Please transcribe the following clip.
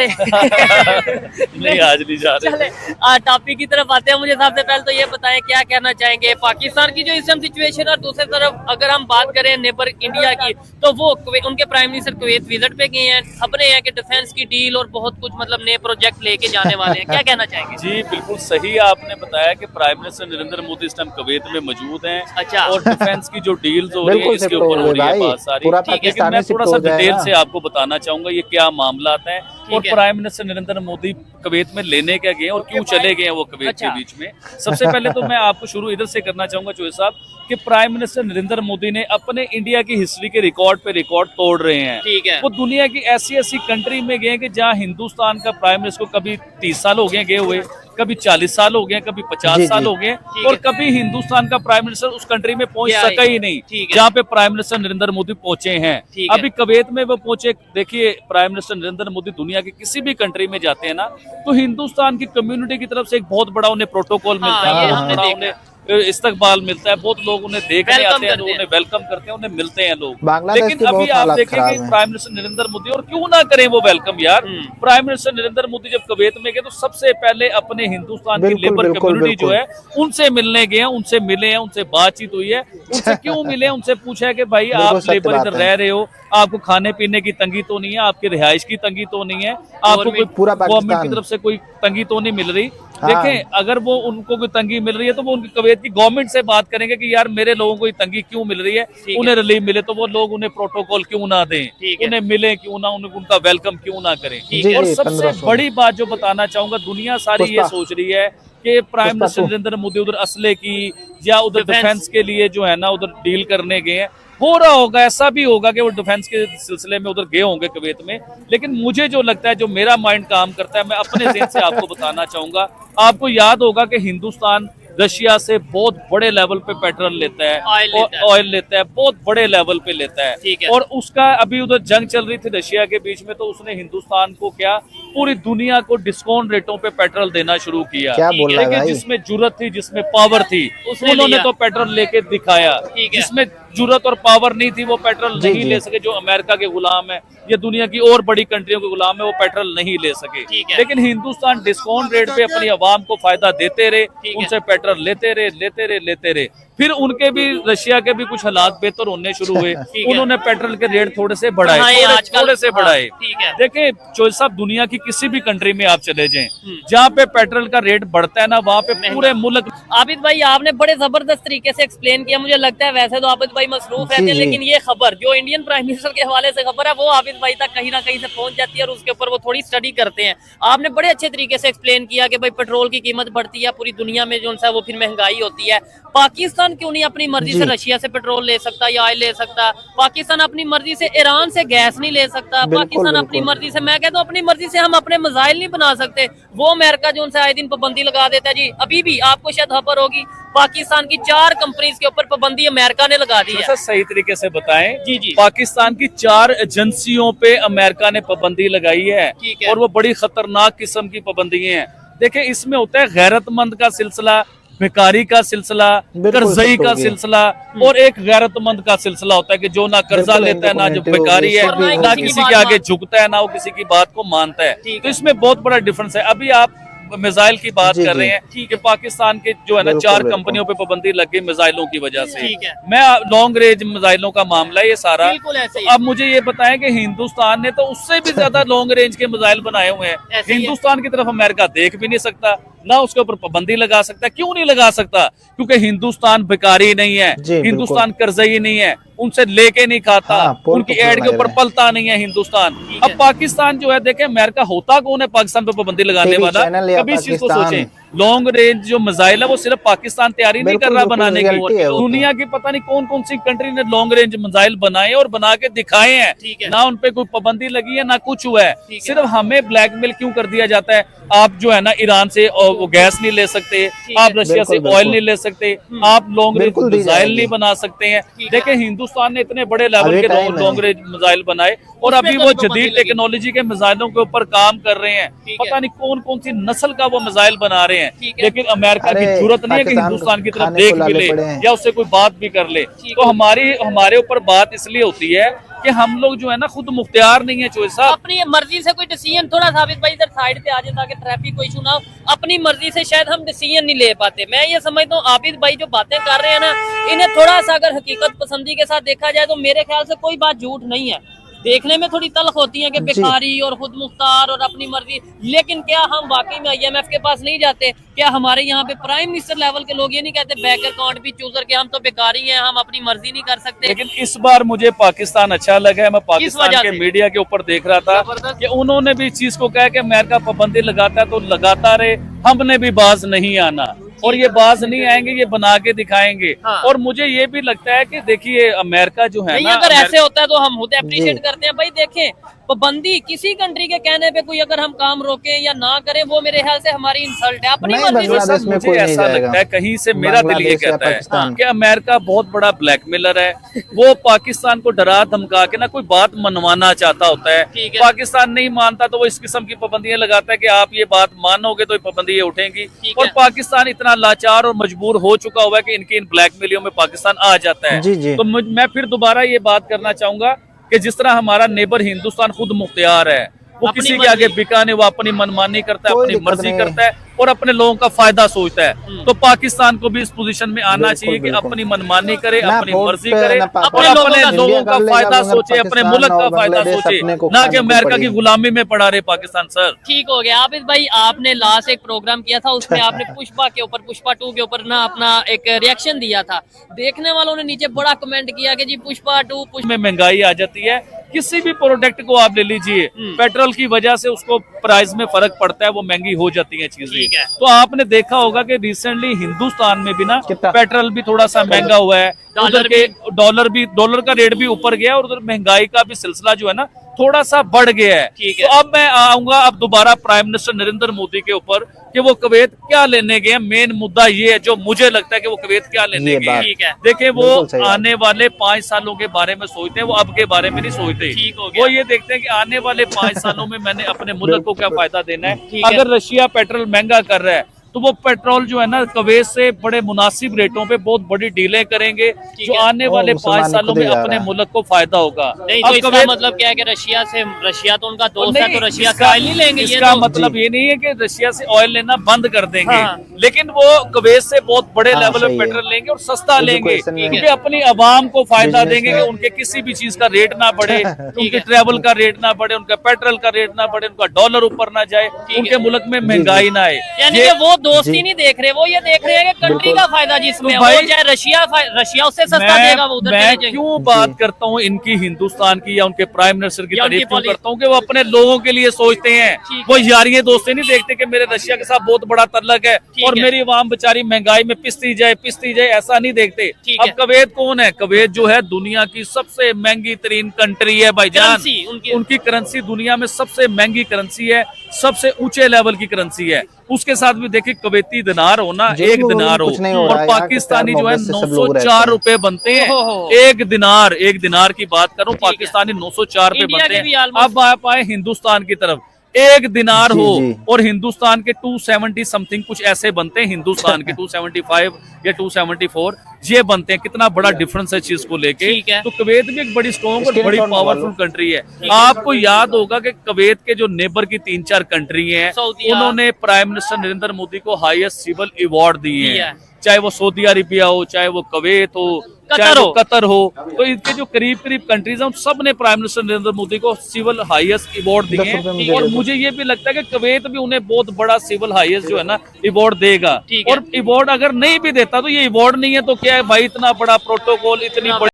रहे नहीं आज नहीं जा रहे। चले टॉपिक की तरफ आते हैं। मुझे सबसे पहले तो ये बताएं क्या कहना चाहेंगे पाकिस्तान की जो इस टाइम सिचुएशन, और दूसरी तरफ अगर हम बात करें नेबर इंडिया की, तो वो उनके प्राइम मिनिस्टर कुवैत विजिट पे गए हैं, खबरें हैं कि डिफेंस की डील और बहुत कुछ मतलब नए प्रोजेक्ट लेके जाने वाले हैं, क्या कहना चाहेंगे? जी बिल्कुल सही आपने बताया कि प्राइम मिनिस्टर नरेंद्र मोदी इस टाइम कुवैत में मौजूद हैं। अच्छा। और डिफेंस की जो डील्स हो रही है बिल्कुल इसके शिफ्ट हो ऊपर हो गए रही है भाई, बात सारी। पूरा लेकिन पाकिस्तान मैं में थोड़ा शिफ्ट सा हो जाएगा। डिटेल से आपको बताना चाहूंगा ये क्या मामलात हैं और है। Prime minister Narendra Modi Kuwait में लेने क्या गए और क्यों चले गए हैं वो कुवैत अच्छा। के बीच में। सबसे पहले तो मैं आपको शुरू इधर से करना चाहूंगा चौधरी साहब कि प्राइम मिनिस्टर नरेंद्र मोदी ने अपने इंडिया की हिस्ट्री के रिकॉर्ड पे रिकॉर्ड तोड़ रहे हैं। ठीक है। वो दुनिया की ऐसी ऐसी कंट्री में गए कि जहाँ हिंदुस्तान का प्राइम मिनिस्टर को कभी 30 साल हो गए हुए, कभी 40 साल हो गए, कभी 50 जी, साल जी। हो गए, और कभी हिंदुस्तान का प्राइम मिनिस्टर उस कंट्री में पहुंच सका ही नहीं ठीक है। जहाँ पे प्राइम मिनिस्टर नरेंद्र मोदी पहुंचे हैं। ठीक है। अभी कुवैत में वो पहुंचे। देखिए प्राइम मिनिस्टर नरेंद्र मोदी दुनिया की किसी भी कंट्री में जाते हैं ना तो हिंदुस्तान की कम्युनिटी की तरफ से एक बहुत बड़ा उन्हें प्रोटोकॉल मिलता है, ये बहुत हमने बड़ा देखा। उन्हें इस्तकबाल मिलता है, बहुत लोग उन्हें देखने वेलकम आते हैं, करते हैं। उन्हें वेलकम करते हैं, उन्हें मिलते हैं लोग। बांग्लादेश लेकिन की अभी बहुत आप हालत देखें खराब कि है। प्राइम मिनिस्टर नरेंद्र मोदी, और क्यों ना करें वो वेलकम यार। प्राइम मिनिस्टर नरेंद्र मोदी जब कुवैत में गए तो सबसे पहले अपने हिंदुस्तान की बिल्कुल, लेबर बिल्कुल, कम्युनिटी जो बिल्कुल। है उनसे मिलने गए हैं, उनसे मिले हैं, उनसे बातचीत हुई है। उनसे क्यों मिले, उनसे पूछा है कि भाई बिल्कुल आप सत्य लेबर बात इधर है। रह रहे हो, आपको खाने पीने की तंगी तो नहीं है, आपकी रिहाइश की तंगी तो नहीं है, आपको कोई पूरा गवर्नमेंट की पाकिस्तान। तरफ से कोई तंगी तो नहीं मिल रही। हाँ। देखें अगर वो उनको कोई तंगी मिल रही है तो वो उनकी कुवैत की गवर्नमेंट से बात करेंगे कि यार मेरे लोगों को ये तंगी क्यों मिल रही है, उन्हें रिलीफ मिले तो वो लोग उन्हें प्रोटोकॉल क्यों ना दें, उन्हें मिले क्यों ना, उनका वेलकम क्यों ना करें। जी, और जी, सबसे 1500 बड़ी बात जो बताना चाहूंगा, दुनिया सारी ये पुष्पा। सोच रही है कि प्राइम पुष्पा मिनिस्टर टू। नरेंद्र मोदी उधर असले की या उधर डिफेंस डिफेंस के लिए जो है ना उधर डील करने गए हैं। हो रहा होगा, ऐसा भी होगा कि वो डिफेंस के सिलसिले में उधर गए होंगे कुवैत में। लेकिन मुझे जो लगता है, जो मेरा माइंड काम करता है, मैं अपने ज़हन से आपको बताना चाहूंगा। आपको याद होगा कि हिंदुस्तान रशिया से बहुत बड़े लेवल पे पेट्रोल लेता है, ऑयल लेता है, बहुत बड़े लेवल पे लेता है। और उसका अभी उधर जंग चल रही थी रशिया के बीच में, तो उसने हिंदुस्तान को क्या पूरी दुनिया को डिस्काउंट रेटों पे पेट्रोल देना शुरू किया। क्या बोल रहा है लेकिन भाई? जिसमें जुर्रत थी, जिसमें पावर थी, उन्होंने तो पेट्रोल लेके दिखाया। जिसमें जुर्रत और पावर नहीं थी वो पेट्रोल जी, नहीं जी। ले सके। जो अमेरिका के गुलाम है या दुनिया की और बड़ी कंट्रियों के गुलाम है, वो पेट्रोल नहीं ले सके। लेकिन हिंदुस्तान डिस्काउंट रेट पे अपनी आवाम को फायदा देते रहे, उनसे पेट्रोल लेते रहे। फिर उनके भी रशिया के भी कुछ हालात बेहतर होने शुरू हुए, उन्होंने पेट्रोल के रेट थोड़े से बढ़ाए, थोड़े से बढ़ाए। देखें चौधरी साहब, दुनिया की किसी भी कंट्री में आप चले जाएं, जहाँ पे पेट्रोल का रेट बढ़ता है ना, वहाँ पे पूरे मुल्क। आबिद भाई आपने बड़े जबरदस्त तरीके से एक्सप्लेन किया। मुझे लगता है वैसे तो आबिद भाई मसरूफ रहते हैं, लेकिन ये खबर जो इंडियन प्राइम मिनिस्टर के हवाले से खबर है वो आबिद भाई तक कहीं ना कहीं से पहुंच जाती है और उसके ऊपर वो थोड़ी स्टडी करते हैं। आपने बड़े अच्छे तरीके से एक्सप्लेन किया कि भाई पेट्रोल की कीमत बढ़ती है, पूरी दुनिया में जो है वो फिर महंगाई होती है। पाकिस्तान क्यों नहीं अपनी मर्जी से रशिया से पेट्रोल ले सकता या ऑयल ले सकता? पाकिस्तान अपनी मर्जी से ईरान से गैस नहीं ले सकता? पाकिस्तान अपनी मर्जी से, मैं कहता हूँ अपनी मर्जी से हम अपने मिसाइल नहीं बना सकते। वो अमेरिका जो उनसे आए दिन पाबंदी लगा देता है। जी अभी भी आपको शायद खबर होगी, पाकिस्तान की 4 कंपनीज के ऊपर पाबंदी अमेरिका ने लगा दी है। सही तरीके से बताएं। जी। पाकिस्तान की 4 एजेंसियों पे अमेरिका ने पाबंदी लगाई है, और वो बड़ी खतरनाक किस्म की पाबंदी है। देखिए इसमें होता है गैरतमंद का सिलसिला, भिखारी का सिलसिला, कर्जई का सिलसिला, और एक गैरतमंद का सिलसिला होता है कि जो ना कर्जा लेता है, ना जो भिखारी है, ना किसी के आगे झुकता है, ना वो किसी की बात को मानता है। तो इसमें बहुत बड़ा डिफरेंस है। अभी आप मिसाइल की बात कर रहे हैं कि पाकिस्तान के जो है ना 4 कंपनियों पे पाबंदी लग गई मिसाइलों की वजह से। मैं लॉन्ग रेंज मिसाइलों का मामला है ये सारा। तो अब मुझे ये बताएं कि हिंदुस्तान ने तो उससे भी ज्यादा लॉन्ग रेंज के मिसाइल बनाए हुए हैं। हिंदुस्तान की तरफ अमेरिका देख भी नहीं सकता, ना उसके ऊपर पाबंदी लगा सकता। क्यों नहीं लगा सकता? क्योंकि हिंदुस्तान भिखारी नहीं है, हिंदुस्तान कर्जई नहीं है, उनसे लेके नहीं खाता, उनकी एड के ऊपर पलता नहीं है हिंदुस्तान। अब पाकिस्तान जो है, देखें अमेरिका होता कौन है पाकिस्तान पे पाबंदी लगाने वाला? कभी इस चीज को सोचें। लॉन्ग रेंज जो मिसाइल है वो सिर्फ पाकिस्तान तैयारी नहीं कर रहा बनाने की। दुनिया की पता नहीं कौन कौन सी कंट्री ने लॉन्ग रेंज मिसाइल बनाए और बना के दिखाए हैं। ना उन पे कोई पाबंदी लगी है, ना कुछ हुआ है। सिर्फ हमें ब्लैकमेल क्यों कर दिया जाता है? आप जो है ना ईरान से वो गैस नहीं ले सकते, आप रशिया से ऑयल नहीं ले सकते, आप लॉन्ग रेंज मिसाइल नहीं बना सकते हैं। देखिए हिंदुस्तान ने इतने बड़े लेवल के लॉन्ग रेंज मिसाइल बनाए, और अभी वो जदीद टेक्नोलॉजी के मिसाइलों के ऊपर काम कर रहे हैं। पता नहीं कौन कौन सी नस्ल का वो मिसाइल बना रहे हैं। लेकिन अमेरिका की जरूरत नहीं है कि हिंदुस्तान की तरफ देख भी ले या उससे कोई बात भी कर ले। तो हमारे ऊपर बात इसलिए होती है कि हम लोग जो है ना खुद मुख्तियार नहीं है चोइस साहब। अपनी मर्जी से कोई डिसीजन, थोड़ा सा आबिद भाई इधर साइड पे आ जाए ताकि ट्रैफिक कोई इशू ना हो, अपनी मर्जी से शायद हम डिसीजन नहीं ले पाते। मैं ये समझता हूँ आबिद भाई जो बातें कर रहे हैं ना, इन्हें थोड़ा सा अगर हकीकत पसंदी के साथ देखा जाए तो मेरे ख्याल से कोई बात झूठ नहीं है। देखने में थोड़ी तल्ख होती है कि बेकारी और खुद मुख्तार और अपनी मर्जी, लेकिन क्या हम वाकई में IMF के पास नहीं जाते? क्या हमारे यहाँ पे प्राइम मिनिस्टर लेवल के लोग ये नहीं कहते बैंक अकाउंट भी चूजर के हम तो बेकारी हैं, हम अपनी मर्जी नहीं कर सकते? लेकिन इस बार मुझे पाकिस्तान अच्छा लगा है। मैं पाकिस्तान के मीडिया के ऊपर देख रहा था कि उन्होंने भी इस चीज को कहा कि अमेरिका पाबंदी लगाता है तो लगाता रहे, हमने भी बाज नहीं आना, और ये बाज नहीं आएंगे, ये बना के दिखाएंगे। हाँ। और मुझे ये भी लगता है कि देखिए अमेरिका जो है ना, अगर ऐसे होता है तो हम खुद अप्रिशिएट करते हैं। भाई देखें, पाबंदी किसी कंट्री के कहने पे कोई अगर हम काम रोके या ना करें, वो मेरे ख्याल से हमारी इंसल्ट है। अपनी मर्जी से मुझे ऐसा लगता है, कहीं से मेरा दिल ये कहता है कि अमेरिका बहुत बड़ा ब्लैकमेलर है। वो पाकिस्तान को डरा धमका के ना कोई बात मनवाना चाहता होता है, पाकिस्तान नहीं मानता तो वो इस किस्म की पाबंदियां लगाता है कि आप ये बात मानोगे तो पाबंदियां उठेंगी। और पाकिस्तान इतना लाचार और मजबूर हो चुका हुआ है कि इनकी इन ब्लैकमेलियों में पाकिस्तान आ जाता है। तो मैं फिर दोबारा ये बात करना चाहूंगा कि जिस तरह हमारा नेबर हिंदुस्तान खुद मुख्तियार है, वो किसी के आगे बिका नहीं, वो अपनी मनमानी करता है, अपनी मर्जी करता है और अपने लोगों का फायदा सोचता है। तो पाकिस्तान को भी इस पोजीशन में आना चाहिए कि अपनी मनमानी करे, अपनी मर्जी करे और अपने लोगों का फायदा सोचे, अपने मुल्क का फायदा सोचे, ना कि अमेरिका की गुलामी में पड़ा रहे पाकिस्तान। सर ठीक हो गया आबिद भाई, आपने लास्ट एक प्रोग्राम किया था, उसमें आपने पुष्पा के ऊपर, पुष्पा 2 के ऊपर ना अपना एक रिएक्शन दिया था। देखने वालों ने नीचे बड़ा कमेंट किया कि जी पुष्पा 2 में महंगाई आ जाती है। किसी भी प्रोडक्ट को आप ले लीजिए, पेट्रोल की वजह से उसको प्राइस में फर्क पड़ता है, वो महंगी हो जाती है चीजें। तो आपने देखा होगा कि रिसेंटली हिंदुस्तान में भी ना पेट्रोल भी थोड़ा सा महंगा हुआ है, उधर के डॉलर का रेट भी ऊपर गया और उधर महंगाई का भी सिलसिला जो है ना थोड़ा सा बढ़ गया है। तो अब मैं आऊंगा अब दोबारा प्राइम मिनिस्टर नरेंद्र मोदी के ऊपर कि वो कुवैत क्या लेने गए। मेन मुद्दा ये है जो मुझे लगता है कि वो कुवैत क्या लेने गए। देखिए वो आने वाले 5 सालों के बारे में सोचते हैं, वो अब के बारे में नहीं सोचते। वो ये देखते हैं कि आने वाले 5 सालों में मैंने अपने मुल्क को क्या फायदा देना है। अगर रशिया पेट्रोल महंगा कर रहा है तो वो पेट्रोल जो है ना कुवैत से बड़े मुनासिब रेटों पे बहुत बड़ी डीलें करेंगे, जो आने वाले 5 सालों में अपने मुल्क को फायदा होगा। नहीं तो इसका मतलब क्या है कि रशिया तो उनका दोस्त है, तो रशिया से ऑयल नहीं लेंगे। इसका मतलब ये नहीं है कि रशिया से ऑयल लेना बंद कर देंगे, लेकिन वो कुवैत से बहुत बड़े लेवल पे पेट्रोल लेंगे और सस्ता लेंगे, क्योंकि अपनी आवाम को फायदा देंगे कि उनके किसी भी चीज का रेट ना बढ़े, उनके ट्रेवल का रेट ना बढ़े, उनका पेट्रोल का रेट ना बढ़े, उनका डॉलर ऊपर ना जाए, उनके मुल्क में महंगाई ना आए। यानी वो दोस्ती नहीं देख रहे, वो ये देख रहे हैं कि कंट्री का फायदा जिसमें हो जाए, रशिया उससे सस्ता देगा, वो उधर मैं क्यों बात करता हूँ इनकी हिंदुस्तान की या उनके प्राइम मिनिस्टर की तारीफ क्यों करता हूँ कि वो अपने लोगों के लिए सोचते हैं। वो यारियां दोस्ती नहीं देखते कि मेरे रशिया के साथ बहुत बड़ा तल्लक है और मेरी आवाम बेचारी महंगाई में पिसती जाए, ऐसा नहीं देखते। अब कुवैत कौन है? कुवैत जो है दुनिया की सबसे महंगी तरीन कंट्री है भाईजान। उनकी करेंसी दुनिया में सबसे महंगी करेंसी है, सबसे ऊंचे लेवल की करेंसी है। उसके साथ भी देखिए कुवैती दिनार हो ना, 1 दिनार हो, और पाकिस्तानी जो है 904 रुपए बनते हैं। एक दिनार की बात करूं, पाकिस्तानी 904 रुपए बनते हैं। अब आप आए हिंदुस्तान की तरफ, 1 दिनार हो और हिंदुस्तान के 270 समथिंग कुछ ऐसे बनते हैं, हिंदुस्तान के 275 या 274 ये बनते हैं। कितना बड़ा डिफरेंस है चीज को लेके। तो कुवैत भी एक बड़ी स्ट्रॉन्ग और बड़ी पावरफुल कंट्री है। आपको याद होगा कि कुवैत के जो नेबर की 3-4 कंट्री हैं, उन्होंने प्राइम मिनिस्टर नरेंद्र मोदी को हाईएस्ट सिविल अवार्ड दिए हैं, चाहे वो सऊदी अरेबिया हो, चाहे वो कुवैत हो, चाहे वो कतर हो। तो इनके जो करीब कंट्रीज हैं, सब ने प्राइम मिनिस्टर नरेंद्र मोदी को सिविल हाईएस्ट अवार्ड दिए हैं। और मुझे ये भी लगता है कि कुवैत भी उन्हें बहुत बड़ा सिविल हाईएस्ट जो है ना अवार्ड देगा। और अवार्ड अगर नहीं भी देता तो ये अवार्ड नहीं है तो क्या है भाई, इतना बड़ा प्रोटोकॉल, इतनी बड़ी